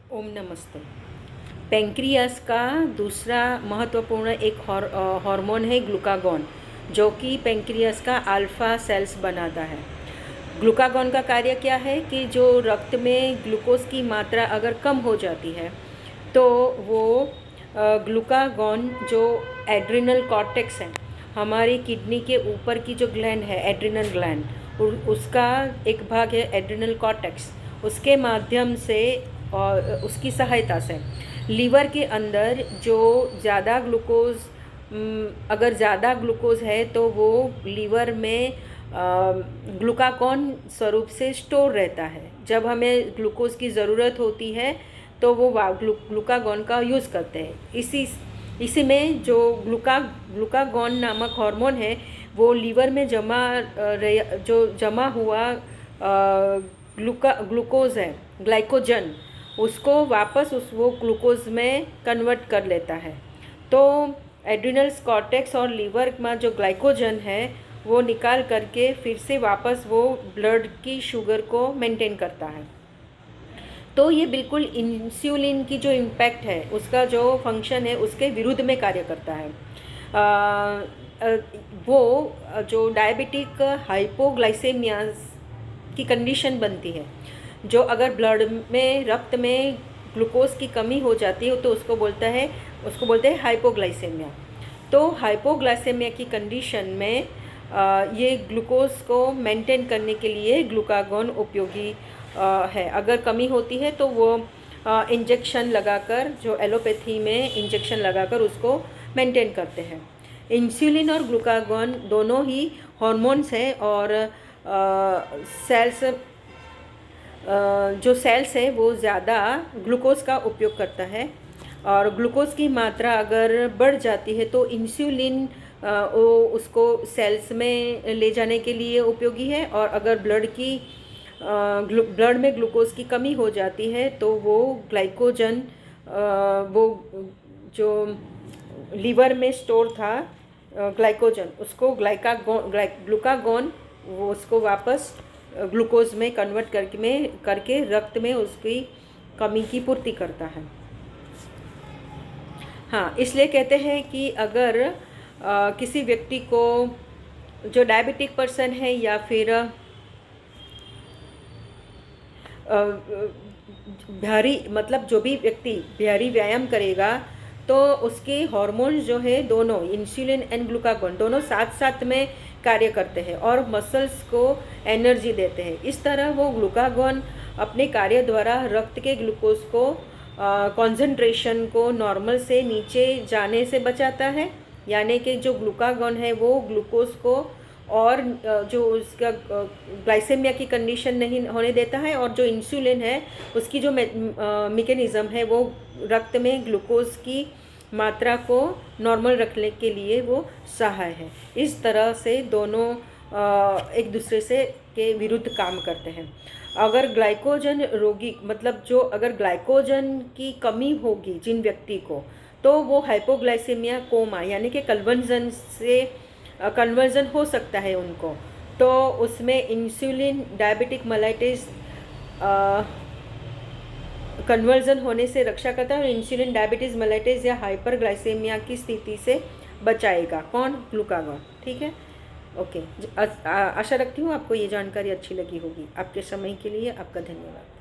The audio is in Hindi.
ओम नमस्ते। पेंक्रियास का दूसरा महत्वपूर्ण एक हार्मोन है ग्लूकागॉन, जो कि पेंक्रियास का अल्फा सेल्स बनाता है। ग्लूकागॉन का कार्य क्या है कि जो रक्त में ग्लूकोज की मात्रा अगर कम हो जाती है तो वो ग्लूकागॉन जो एड्रिनल कॉर्टेक्स है, हमारी किडनी के ऊपर की जो ग्लैंड है एड्रिनल ग्लैंड, उसका एक भाग है एड्रिनल कॉर्टेक्स, उसके माध्यम से और उसकी सहायता से लीवर के अंदर जो ज़्यादा ग्लूकोज अगर ज़्यादा ग्लूकोज है तो वो लीवर में ग्लूकागॉन स्वरूप से स्टोर रहता है। जब हमें ग्लूकोज की ज़रूरत होती है तो वो ग्लूकागॉन का यूज़ करते हैं। इसी में जो ग्लूकागॉन नामक हार्मोन है वो लीवर में जो जमा हुआ ग्लूकोज है, ग्लाइकोजन, उसको वापस वो ग्लूकोज में कन्वर्ट कर लेता है। तो एड्रिनल कॉर्टेक्स और लीवर में जो ग्लाइकोजन है वो निकाल करके फिर से वापस वो ब्लड की शुगर को मेंटेन करता है। तो ये बिल्कुल इंसुलिन की जो इम्पैक्ट है, उसका जो फंक्शन है, उसके विरुद्ध में कार्य करता है। वो जो डायबिटिक हाइपोग्लाइसेमिया की कंडीशन बनती है, जो अगर ब्लड में रक्त में ग्लूकोज की कमी हो जाती है तो उसको बोलते हैं हाइपोग्लाइसेमिया। तो हाइपोग्लाइसेमिया की कंडीशन में ये ग्लूकोज को मेंटेन करने के लिए ग्लूकागॉन उपयोगी है। अगर कमी होती है तो वो इंजेक्शन लगाकर, जो एलोपैथी में इंजेक्शन लगाकर उसको मेंटेन करते हैं। इंसुलिन और ग्लूकागॉन दोनों ही हार्मोन्स हैं और सेल्स जो सेल्स है वो ज़्यादा ग्लूकोज का उपयोग करता है और ग्लूकोज की मात्रा अगर बढ़ जाती है तो इंसुलिन वो उसको सेल्स में ले जाने के लिए उपयोगी है। और अगर ब्लड में ग्लूकोज की कमी हो जाती है तो वो ग्लाइकोजन, वो जो लीवर में स्टोर था ग्लाइकोजन, उसको ग्लूकागॉन वो उसको वापस ग्लूकोज में कन्वर्ट करके रक्त में उसकी कमी की पूर्ति करता है। हाँ, इसलिए कहते हैं कि अगर किसी व्यक्ति को जो डायबिटिक पर्सन है या फिर भारी, मतलब जो भी व्यक्ति भारी व्यायाम करेगा तो उसके हार्मोन्स जो है दोनों इंसुलिन एंड ग्लूकागॉन दोनों साथ साथ में कार्य करते हैं और मसल्स को एनर्जी देते हैं। इस तरह वो ग्लूकागॉन अपने कार्य द्वारा रक्त के ग्लूकोज को कॉन्सेंट्रेशन को नॉर्मल से नीचे जाने से बचाता है, यानी कि जो ग्लूकागॉन है वो ग्लूकोज को और जो उसका ग्लाइसेमिया की कंडीशन नहीं होने देता है, और जो इंसुलिन है उसकी जो मैकेनिज़्म है वो रक्त में ग्लूकोज की मात्रा को नॉर्मल रखने के लिए वो सहाय है। इस तरह से दोनों एक दूसरे से के विरुद्ध काम करते हैं। अगर ग्लाइकोजन रोगी, मतलब जो अगर ग्लाइकोजन की कमी होगी जिन व्यक्ति को, तो वो हाइपोग्लाइसेमिया कोमा यानी कि कन्वर्जन हो सकता है उनको। तो उसमें इंसुलिन डायबिटिक मेलाइटिस कन्वर्जन होने से रक्षा करता है और इंसुलिन डायबिटीज़ मेलाइटिस या हाइपरग्लाइसेमिया की स्थिति से बचाएगा। कौन? ग्लूकागॉन। ठीक है, ओके। आशा रखती हूँ आपको ये जानकारी अच्छी लगी होगी। आपके समय के लिए आपका धन्यवाद।